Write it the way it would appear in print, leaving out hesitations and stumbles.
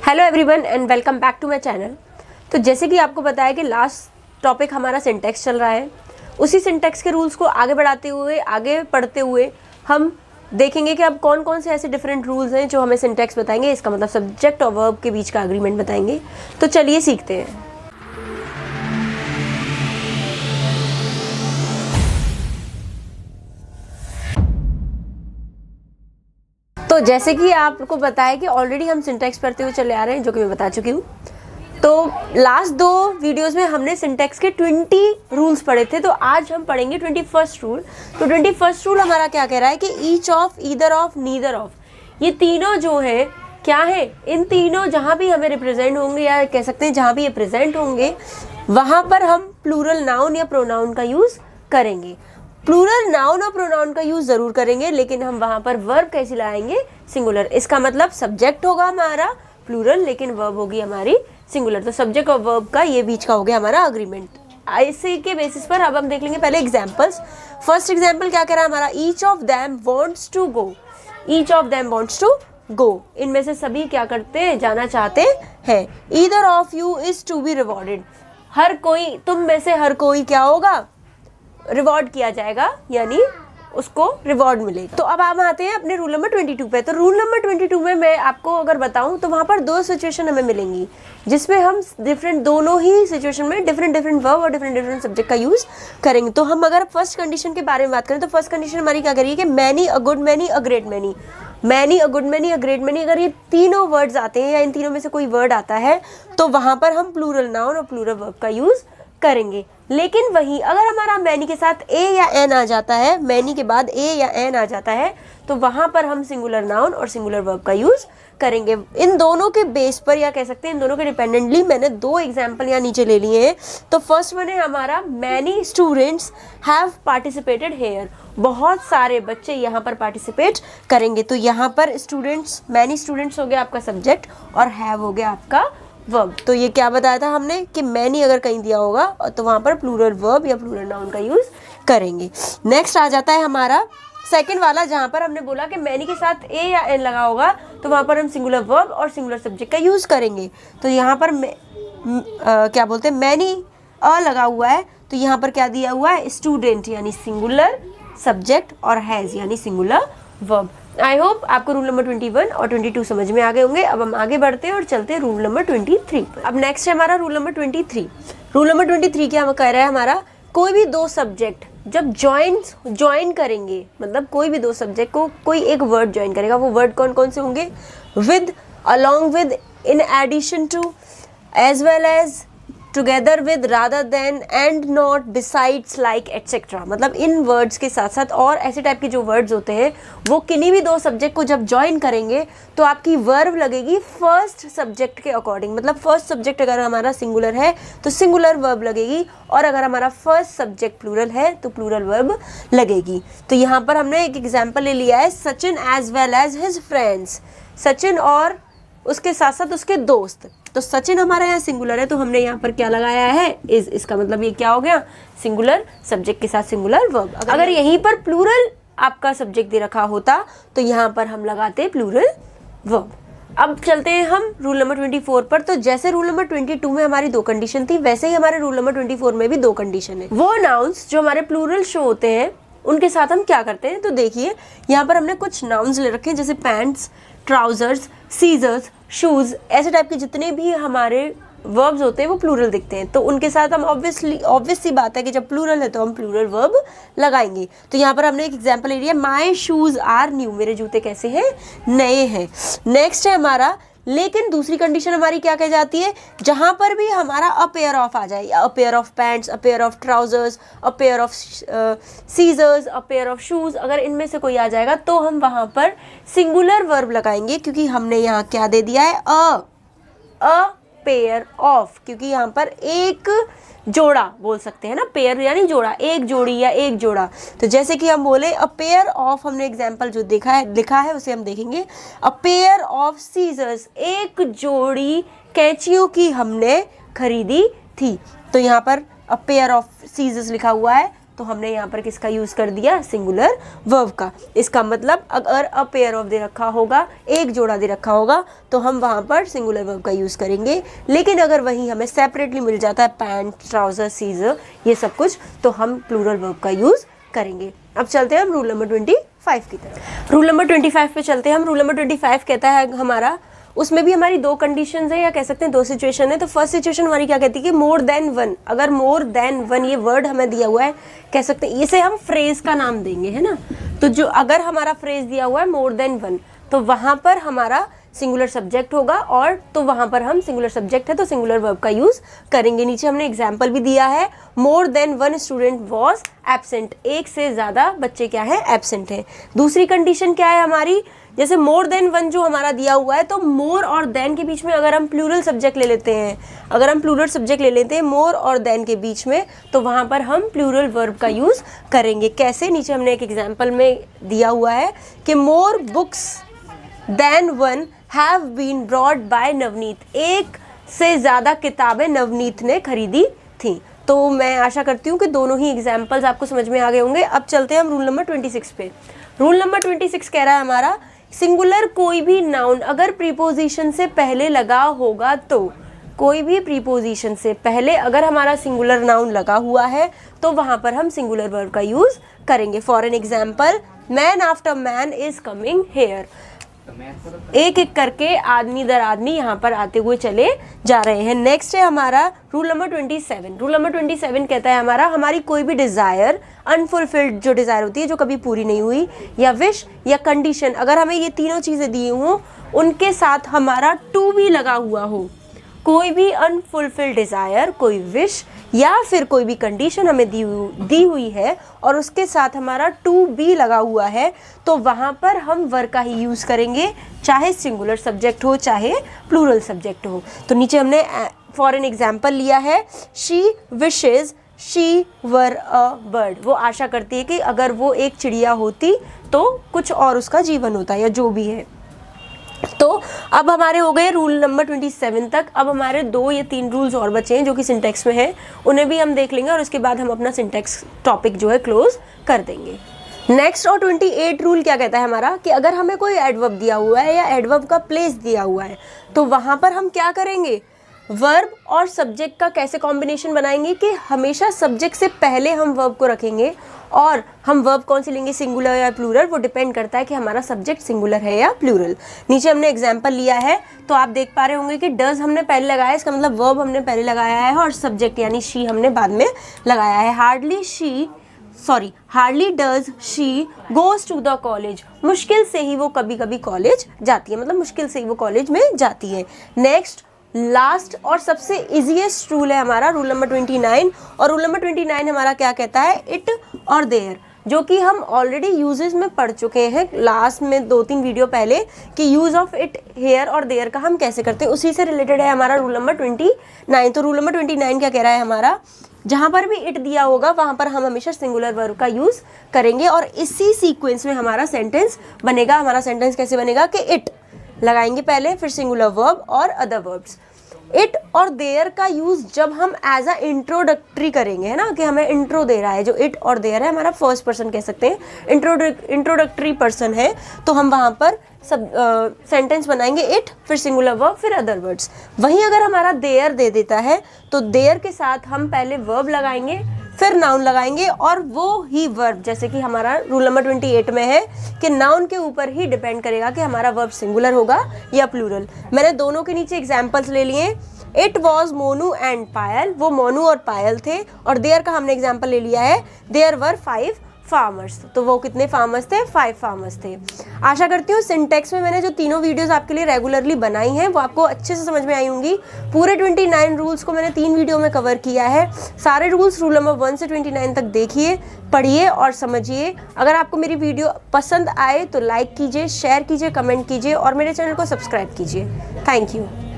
Hello everyone and welcome back to my channel. तो जैसे कि आपको पता है कि लास्ट टॉपिक हमारा सिंटैक्स चल रहा है, उसी सिंटैक्स के रूल्स को आगे बढ़ाते हुए आगे पढ़ते हुए हम देखेंगे कि अब कौन कौन से ऐसे डिफरेंट रूल्स हैं जो हमें सिंटैक्स बताएंगे, इसका मतलब सब्जेक्ट और वर्ब के बीच का एग्रीमेंट बताएंगे। तो चलिए सीखते हैं। तो जैसे कि आपको पता है कि ऑलरेडी हम सिंटैक्स पढ़ते हुए चले आ रहे हैं, जो कि मैं बता चुकी हूँ। तो लास्ट 2 वीडियोस में हमने सिंटैक्स के 20 रूल्स पढ़े थे, तो आज हम पढ़ेंगे 21st रूल। तो 21st रूल हमारा क्या कह रहा है कि each of, either of, neither of, ये तीनों जो है क्या है, इन तीनों जहाँ भी हमें रिप्रेजेंट होंगे या कह सकते हैं जहाँ भी ये प्रेजेंट होंगे वहाँ पर हम प्लूरल नाउन या प्रोनाउन का यूज़ करेंगे। प्लूरल नाउन और प्रोनाउन का यूज जरूर करेंगे, लेकिन हम वहां पर वर्ब कैसे लाएंगे, सिंगुलर। इसका मतलब सब्जेक्ट होगा हमारा प्लूरल, लेकिन वर्ब होगी हमारी सिंगुलर। तो सब्जेक्ट और वर्ब का ये बीच का हो गया हमारा अग्रीमेंट। इसी के बेसिस पर अब हम देख लेंगे पहले एग्जाम्पल्स। फर्स्ट एग्जाम्पल क्या कह रहा है हमारा, each of them wants to go. Each of them wants to go, इनमें से सभी क्या करते हैं, जाना चाहते हैं। Either of you is to be rewarded, हर कोई, तुम में से हर कोई क्या होगा, रिवॉर्ड किया जाएगा, यानी उसको रिवॉर्ड मिलेगा। तो अब हम आते हैं अपने रूल नंबर 22 पे। तो रूल नंबर 22 में मैं आपको अगर बताऊं तो वहां पर 2 सिचुएशन हमें मिलेंगी, जिसमें हम दोनों ही सिचुएशन में डिफरेंट वर्ब और डिफरेंट सब्जेक्ट का यूज करेंगे। तो हम अगर फर्स्ट कंडीशन के बारे में बात करें तो फर्स्ट कंडीशन हमारी क्या करिए कि many, a good many, a great many. Many, a good many, a great many, अगर ये तीनों वर्ड्स आते हैं या इन तीनों में से कोई वर्ड आता है तो वहां पर हम प्लूरल नाउन और प्लूरल वर्ब का यूज करेंगे। लेकिन वहीं अगर हमारा मैनी के साथ ए या एन आ जाता है, मैनी के बाद ए या एन आ जाता है, तो वहां पर हम सिंगुलर नाउन और सिंगुलर वर्ब का यूज करेंगे। इन दोनों के बेस पर या कह सकते हैं इन दोनों के डिपेंडेंटली मैंने 2 एग्जाम्पल यहाँ नीचे ले लिए हैं। तो फर्स्ट वन है हमारा, many students have participated here. बहुत सारे बच्चे यहाँ पर पार्टिसिपेट करेंगे। तो यहाँ पर स्टूडेंट्स, मैनी स्टूडेंट्स हो गया आपका सब्जेक्ट और हैव हो गया आपका वर्ब। तो ये क्या बताया था हमने कि मैनी अगर कहीं दिया होगा तो वहां पर प्लूरल वर्ब या प्लूरल नाउन का यूज करेंगे। नेक्स्ट आ जाता है हमारा सेकंड वाला, जहां पर हमने बोला कि मैनी के साथ ए या एन लगा होगा तो वहां पर हम सिंगुलर वर्ब और सिंगुलर सब्जेक्ट का यूज करेंगे। तो यहाँ पर क्या बोलते हैं, मैनी अ लगा हुआ है, तो यहाँ पर क्या दिया हुआ है, स्टूडेंट यानी सिंगुलर सब्जेक्ट और हैज यानी सिंगुलर वर्ब। आई होप आपको रूल नंबर 21 और 22 समझ में आ गए होंगे। अब हम आगे बढ़ते हैं और चलते हैं रूल नंबर 23 पर। अब नेक्स्ट है हमारा रूल नंबर 23। रूल नंबर 23 क्या कह रहा है हमारा, कोई भी 2 सब्जेक्ट जब ज्वाइन करेंगे, मतलब कोई भी 2 सब्जेक्ट को कोई एक वर्ड ज्वाइन करेगा, वो वर्ड कौन कौन से होंगे, with, along with, in addition to, as well as, together with, rather than, and not, besides, like, etcetera. मतलब इन वर्ड्स के साथ साथ और ऐसे टाइप के जो वर्ड्स होते हैं वो किन्हीं भी 2 सब्जेक्ट को जब ज्वाइन करेंगे तो आपकी वर्ब लगेगी फर्स्ट सब्जेक्ट के अकॉर्डिंग। मतलब फर्स्ट सब्जेक्ट अगर हमारा सिंगुलर है तो सिंगुलर वर्ब लगेगी, और अगर हमारा फर्स्ट सब्जेक्ट प्लूरल है तो प्लूरल वर्ब लगेगी। तो यहाँ पर हमने एक एग्जाम्पल ले लिया है, Sachin as well as his friends. Sachin और उसके साथ साथ उसके दोस्त। तो सचिन हमारा यहाँ सिंगुलर है तो हमने यहाँ पर क्या लगाया है, इज। इसका मतलब ये क्या हो गया, सिंगुलर सब्जेक्ट के साथ सिंगुलर वर्ब। अगर यहीं पर प्लूरल आपका सब्जेक्ट दे रखा होता तो यहाँ पर हम लगाते प्लूरल वर्ब। अब चलते हैं हम रूल नंबर 24 पर। तो जैसे रूल नंबर 22 में हमारी 2 कंडीशन थी, वैसे ही हमारे रूल नंबर 24 में भी 2 कंडीशन है। वो नाउन्स जो हमारे प्लूरल शो होते हैं उनके साथ हम क्या करते हैं, तो देखिए यहाँ पर हमने कुछ नाउन्स ले रखे हैं, जैसे पैंट्स, ट्राउजर्स, सीजर्स, शूज, ऐसे टाइप के जितने भी हमारे वर्ब्स होते हैं वो प्लूरल दिखते हैं। तो उनके साथ हम ऑब्वियस सी बात है कि जब प्लूरल है तो हम प्लूरल वर्ब लगाएंगे। तो यहाँ पर हमने एक एग्जांपल ले लिया, माय शूज आर न्यू, मेरे जूते कैसे हैं, नए हैं। नेक्स्ट है हमारा, लेकिन दूसरी कंडीशन हमारी क्या कह जाती है, जहां पर भी हमारा अ पेयर ऑफ आ जाए, a pair of pants, a pair of trousers, a pair of scissors, a pair of shoes, अगर इनमें से कोई आ जाएगा तो हम वहां पर सिंगुलर वर्ब लगाएंगे, क्योंकि हमने यहाँ क्या दे दिया है, अ पेयर ऑफ, क्योंकि यहाँ पर एक जोड़ा बोल सकते हैं ना, पेयर यानी जोड़ा, एक जोड़ी या एक जोड़ा। तो जैसे कि हम बोले अ पेयर ऑफ, हमने एग्जाम्पल जो लिखा है उसे हम देखेंगे, अ पेयर ऑफ सीजर्स, एक जोड़ी कैंचियों की हमने खरीदी थी। तो यहाँ पर अ पेयर ऑफ सीजर्स लिखा हुआ है तो हमने यहाँ पर किसका यूज़ कर दिया, सिंगुलर वर्ब का। इसका मतलब अगर अ पेयर ऑफ दे रखा होगा, एक जोड़ा दे रखा होगा, तो हम वहाँ पर सिंगुलर वर्ब का यूज़ करेंगे। लेकिन अगर वहीं हमें सेपरेटली मिल जाता है पैंट, ट्राउज़र, सीजर, ये सब कुछ, तो हम प्लूरल वर्ब का यूज़ करेंगे। अब चलते हैं हम रूल नंबर 25 की तरफ। रूल नंबर 25 पे चलते हैं हम। रूल नंबर 25 कहता है हमारा, उसमें भी हमारी दो कंडीशंस है, या कह सकते हैं दो सिचुएशन है। तो फर्स्ट सिचुएशन हमारी क्या कहती है कि मोर देन वन, अगर मोर देन वन ये वर्ड हमें दिया हुआ है, कह सकते हैं इसे हम फ्रेज का नाम देंगे, है ना। तो जो अगर हमारा फ्रेज दिया हुआ है मोर देन वन, तो वहाँ पर हमारा सिंगुलर सब्जेक्ट होगा, और तो वहाँ पर हम सिंगुलर सब्जेक्ट है तो सिंगुलर वर्ब का यूज़ करेंगे। नीचे हमने एग्जाम्पल भी दिया है, more than one student was absent, एक से ज़्यादा बच्चे क्या है, एब्सेंट है। दूसरी कंडीशन क्या है हमारी, जैसे मोर देन वन जो हमारा दिया हुआ है, तो मोर और देन के बीच में अगर हम प्लूरल सब्जेक्ट ले लेते हैं, अगर हम प्लूरल सब्जेक्ट ले लेते हैं मोर और देन के बीच में, तो वहाँ पर हम प्लूरल वर्ब का यूज़ करेंगे। कैसे, नीचे हमने एक एग्जाम्पल में दिया हुआ है कि more books than one have been brought by Navneet, एक से ज़्यादा किताबें नवनीत ने खरीदी थी। तो मैं आशा करती हूँ कि दोनों ही एग्जाम्पल्स आपको समझ में आ गए होंगे। अब चलते हैं हम रूल नंबर 26 पे। रूल नंबर 26 कह रहा है हमारा, सिंगुलर कोई भी नाउन अगर प्रीपोजिशन से पहले लगा होगा, तो कोई भी प्रीपोजिशन से पहले अगर हमारा सिंगुलर नाउन लगा हुआ है, तो वहाँ पर हम सिंगुलर वर्ब का यूज़ करेंगे। For an example, man after man is coming here, एक एक करके आदमी दर आदमी यहाँ पर आते हुए चले जा रहे हैं। नेक्स्ट है हमारा रूल नंबर 27। रूल नंबर 27 कहता है हमारा, हमारी कोई भी डिज़ायर, अनफुलफिल्ड जो डिज़ायर होती है, जो कभी पूरी नहीं हुई, या विश या कंडीशन, अगर हमें ये तीनों चीज़ें दी हों, उनके साथ हमारा टू भी लगा हुआ हो, कोई भी अनफुलफिल्ड डिज़ायर, कोई विश या फिर कोई भी कंडीशन हमें दी हुई है और उसके साथ हमारा टू बी लगा हुआ है, तो वहाँ पर हम वर का ही यूज़ करेंगे, चाहे सिंगुलर सब्जेक्ट हो चाहे प्लूरल सब्जेक्ट हो। तो नीचे हमने फॉर एन एग्जाम्पल लिया है, she wishes she were a bird, वो आशा करती है कि अगर वो एक चिड़िया होती तो कुछ और उसका जीवन होता, या जो भी है। तो अब हमारे हो गए रूल नंबर 27 तक। अब हमारे 2 या 3 रूल्स और बचे हैं जो कि सिंटेक्स में हैं, उन्हें भी हम देख लेंगे और उसके बाद हम अपना सिंटेक्स टॉपिक जो है क्लोज कर देंगे। नेक्स्ट और 28 रूल क्या कहता है हमारा, कि अगर हमें कोई एडवर्ब दिया हुआ है या एडवर्ब का प्लेस दिया हुआ है, तो वहाँ पर हम क्या करेंगे, वर्ब और सब्जेक्ट का कैसे कॉम्बिनेशन बनाएंगे कि हमेशा सब्जेक्ट से पहले हम वर्ब को रखेंगे, और हम वर्ब कौन सी लेंगे, सिंगुलर या प्लूरल, वो डिपेंड करता है कि हमारा सब्जेक्ट सिंगुलर है या प्लूरल। नीचे हमने एग्जाम्पल लिया है, तो आप देख पा रहे होंगे कि डज हमने पहले लगाया, इसका मतलब वर्ब हमने पहले लगाया है और सब्जेक्ट यानी शी हमने बाद में लगाया है। Hardly does she goes to the college, मुश्किल से ही वो कभी कभी कॉलेज जाती है, मतलब मुश्किल से ही वो कॉलेज में जाती है। नेक्स्ट लास्ट और सबसे इजीएस्ट रूल है हमारा रूल नंबर 29, और रूल नंबर 29 हमारा क्या कहता है, इट और देयर, जो कि हम ऑलरेडी यूजेस में पढ़ चुके हैं लास्ट में 2-3 वीडियो पहले, कि यूज़ ऑफ इट, हेयर और देयर का हम कैसे करते हैं, उसी से रिलेटेड है हमारा रूल नंबर 29। तो रूल नंबर 29 क्या कह रहा है हमारा, जहाँ पर भी इट दिया होगा वहाँ पर हम हमेशा सिंगुलर वर्ब का यूज़ करेंगे, और इसी सीक्वेंस में हमारा सेंटेंस बनेगा। हमारा सेंटेंस कैसे बनेगा कि इट लगाएंगे पहले, फिर सिंगुलर वर्ब और अदर वर्ब्स। इट और देयर का यूज़ जब हम एज अ इंट्रोडक्टरी करेंगे, है ना, कि हमें इंट्रो दे रहा है, जो इट और देयर है हमारा फर्स्ट पर्सन कह सकते हैं, इंट्रोडक्टरी पर्सन है, तो हम वहाँ पर सब सेंटेंस बनाएंगे इट, फिर सिंगुलर वर्ब, फिर अदर वर्ड्स। वहीं अगर हमारा देयर दे देता है, तो देयर के साथ हम पहले वर्ब लगाएंगे, फिर नाउन लगाएंगे, और वो ही वर्ब, जैसे कि हमारा रूल नंबर 28 में है कि नाउन के ऊपर ही डिपेंड करेगा कि हमारा वर्ब सिंगुलर होगा या प्लूरल। मैंने दोनों के नीचे एग्जाम्पल्स ले लिए। इट वॉज मोनू एंड पायल, वो मोनू और पायल थे, और देयर का हमने एग्जाम्पल ले लिया है, देयर वर 5 फार्मर्स, तो वो कितने फार्मर्स थे, 5 फार्मर्स थे। आशा करती हूँ सिंटेक्स में मैंने जो तीनों वीडियोस आपके लिए रेगुलरली बनाई हैं वो आपको अच्छे से समझ में आई होंगी। पूरे 29 रूल्स को मैंने 3 वीडियो में कवर किया है। सारे रूल्स रूल नंबर 1 से 29 तक देखिए, पढ़िए और समझिए। अगर आपको मेरी वीडियो पसंद आए तो लाइक कीजिए, शेयर कीजिए, कमेंट कीजिए और मेरे चैनल को सब्सक्राइब कीजिए। Thank you.